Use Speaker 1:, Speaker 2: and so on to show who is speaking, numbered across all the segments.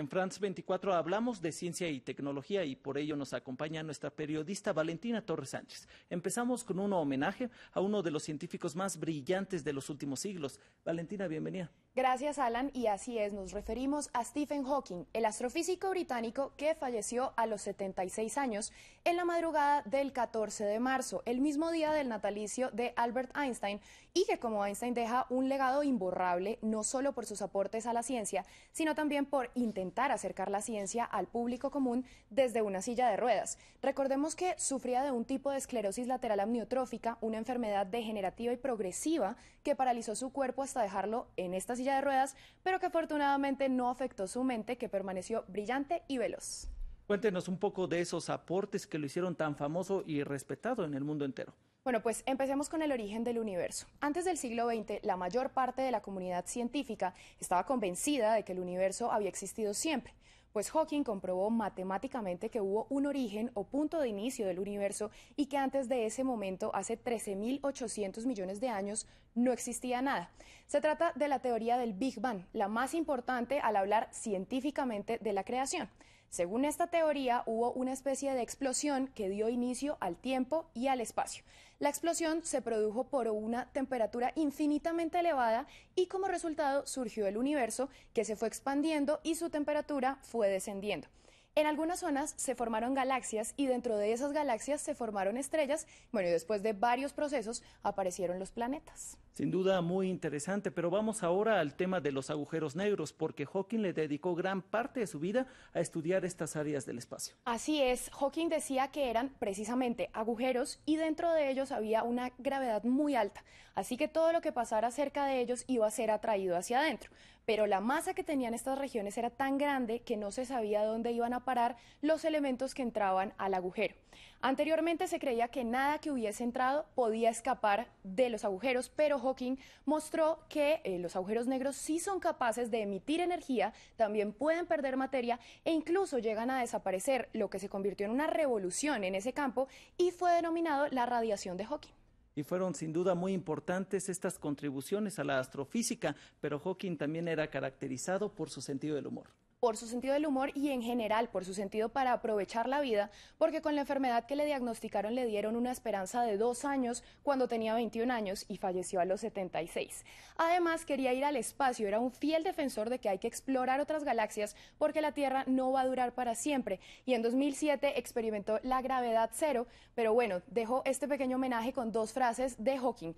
Speaker 1: En France 24 hablamos de ciencia y tecnología y por ello nos acompaña nuestra periodista Valentina Torres Sánchez. Empezamos con un homenaje a uno de los científicos más brillantes de los últimos siglos. Valentina, bienvenida.
Speaker 2: Gracias, Alan, y así es, nos referimos a Stephen Hawking, el astrofísico británico que falleció a los 76 años en la madrugada del 14 de marzo, el mismo día del natalicio de Albert Einstein, y que como Einstein deja un legado imborrable, no solo por sus aportes a la ciencia, sino también por intentar acercar la ciencia al público común desde una silla de ruedas. Recordemos que sufría de un tipo de esclerosis lateral amniotrófica, una enfermedad degenerativa y progresiva que paralizó su cuerpo hasta dejarlo en esta silla de ruedas, pero que afortunadamente no afectó su mente, que permaneció brillante y veloz.
Speaker 1: Cuéntenos un poco de esos aportes que lo hicieron tan famoso y respetado en el mundo entero.
Speaker 2: Bueno, pues empecemos con el origen del universo. Antes del siglo XX, la mayor parte de la comunidad científica estaba convencida de que el universo había existido siempre, pues Hawking comprobó matemáticamente que hubo un origen o punto de inicio del universo y que antes de ese momento, hace 13.800 millones de años, no existía nada. Se trata de la teoría del Big Bang, la más importante al hablar científicamente de la creación. Según esta teoría, hubo una especie de explosión que dio inicio al tiempo y al espacio. La explosión se produjo por una temperatura infinitamente elevada y como resultado surgió el universo, que se fue expandiendo y su temperatura fue descendiendo. En algunas zonas se formaron galaxias y dentro de esas galaxias se formaron estrellas. Bueno, y después de varios procesos aparecieron los planetas.
Speaker 1: Sin duda muy interesante, pero vamos ahora al tema de los agujeros negros, porque Hawking le dedicó gran parte de su vida a estudiar estas áreas del espacio.
Speaker 2: Así es, Hawking decía que eran precisamente agujeros y dentro de ellos había una gravedad muy alta, así que todo lo que pasara cerca de ellos iba a ser atraído hacia adentro. Pero la masa que tenían estas regiones era tan grande que no se sabía dónde iban a parar los elementos que entraban al agujero. Anteriormente se creía que nada que hubiese entrado podía escapar de los agujeros, pero Hawking mostró que los agujeros negros sí son capaces de emitir energía, también pueden perder materia e incluso llegan a desaparecer, lo que se convirtió en una revolución en ese campo y fue denominado la radiación de Hawking.
Speaker 1: Y fueron sin duda muy importantes estas contribuciones a la astrofísica, pero Hawking también era caracterizado por su sentido del humor.
Speaker 2: Por su sentido del humor y en general por su sentido para aprovechar la vida, porque con la enfermedad que le diagnosticaron le dieron una esperanza de 2 años cuando tenía 21 años y falleció a los 76. Además, quería ir al espacio, era un fiel defensor de que hay que explorar otras galaxias porque la Tierra no va a durar para siempre. Y en 2007 experimentó la gravedad cero, pero bueno, dejó este pequeño homenaje con 2 frases de Hawking.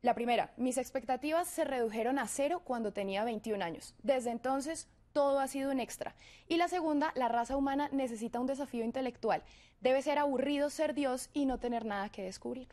Speaker 2: La primera: mis expectativas se redujeron a 0 cuando tenía 21 años. Desde entonces, todo ha sido un extra. Y la segunda: la raza humana necesita un desafío intelectual. Debe ser aburrido ser Dios y no tener nada que descubrir.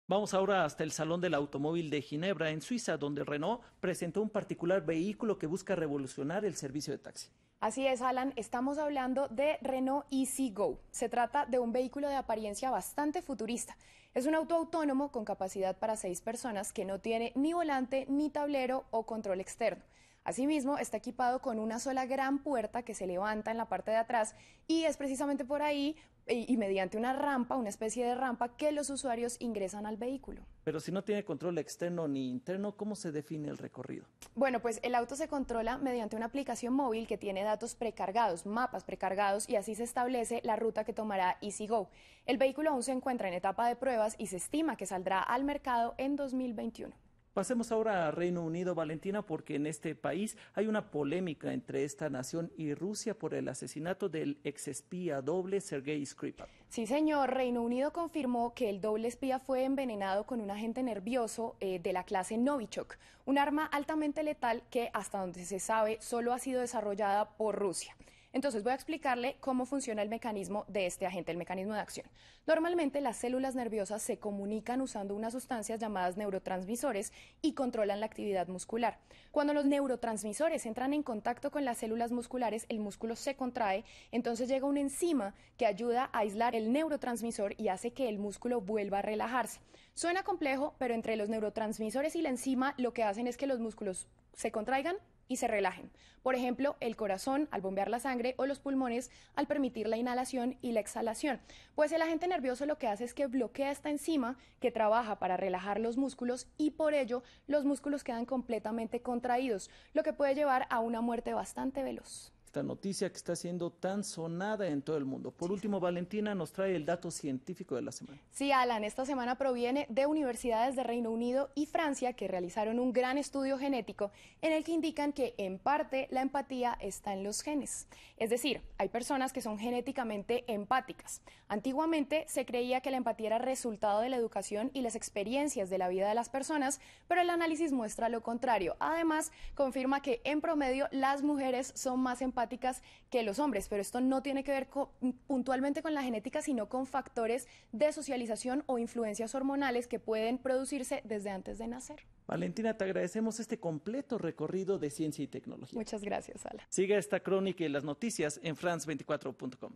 Speaker 1: Vamos ahora hasta el Salón del Automóvil de Ginebra, en Suiza, donde Renault presentó un particular vehículo que busca revolucionar el servicio de taxi.
Speaker 2: Así es, Alan, estamos hablando de Renault Easy Go. Se trata de un vehículo de apariencia bastante futurista. Es un auto autónomo con capacidad para 6 personas que no tiene ni volante, ni tablero o control externo. Asimismo, está equipado con una sola gran puerta que se levanta en la parte de atrás y es precisamente por ahí y mediante una rampa, una especie de rampa, que los usuarios ingresan al vehículo.
Speaker 1: Pero si no tiene control externo ni interno, ¿cómo se define el recorrido?
Speaker 2: Bueno, pues el auto se controla mediante una aplicación móvil que tiene datos precargados, mapas precargados, y así se establece la ruta que tomará EasyGo. El vehículo aún se encuentra en etapa de pruebas y se estima que saldrá al mercado en 2021.
Speaker 1: Pasemos ahora a Reino Unido, Valentina, porque en este país hay una polémica entre esta nación y Rusia por el asesinato del exespía doble Sergei Skripal.
Speaker 2: Sí, señor. Reino Unido confirmó que el doble espía fue envenenado con un agente nervioso de la clase Novichok, un arma altamente letal que, hasta donde se sabe, solo ha sido desarrollada por Rusia. Entonces voy a explicarle cómo funciona el mecanismo de este agente, el mecanismo de acción. Normalmente las células nerviosas se comunican usando unas sustancias llamadas neurotransmisores y controlan la actividad muscular. Cuando los neurotransmisores entran en contacto con las células musculares, el músculo se contrae, entonces llega una enzima que ayuda a aislar el neurotransmisor y hace que el músculo vuelva a relajarse. Suena complejo, pero entre los neurotransmisores y la enzima lo que hacen es que los músculos se contraigan y se relajen. Por ejemplo, el corazón al bombear la sangre o los pulmones al permitir la inhalación y la exhalación. Pues el agente nervioso lo que hace es que bloquea esta enzima que trabaja para relajar los músculos y por ello los músculos quedan completamente contraídos, lo que puede llevar a una muerte bastante veloz.
Speaker 1: esta noticia que está siendo tan sonada en todo el mundo. Por último, Valentina nos trae el dato científico de la semana.
Speaker 2: Sí, Alan, esta semana proviene de universidades de Reino Unido y Francia que realizaron un gran estudio genético en el que indican que en parte la empatía está en los genes. Es decir, hay personas que son genéticamente empáticas. Antiguamente se creía que la empatía era resultado de la educación y las experiencias de la vida de las personas, pero el análisis muestra lo contrario. Además, confirma que en promedio las mujeres son más empáticas que los hombres, pero esto no tiene que ver puntualmente con la genética, sino con factores de socialización o influencias hormonales que pueden producirse desde antes de nacer.
Speaker 1: Valentina, te agradecemos este completo recorrido de ciencia y tecnología.
Speaker 2: Muchas gracias, Ala.
Speaker 1: Siga esta crónica y las noticias en france24.com.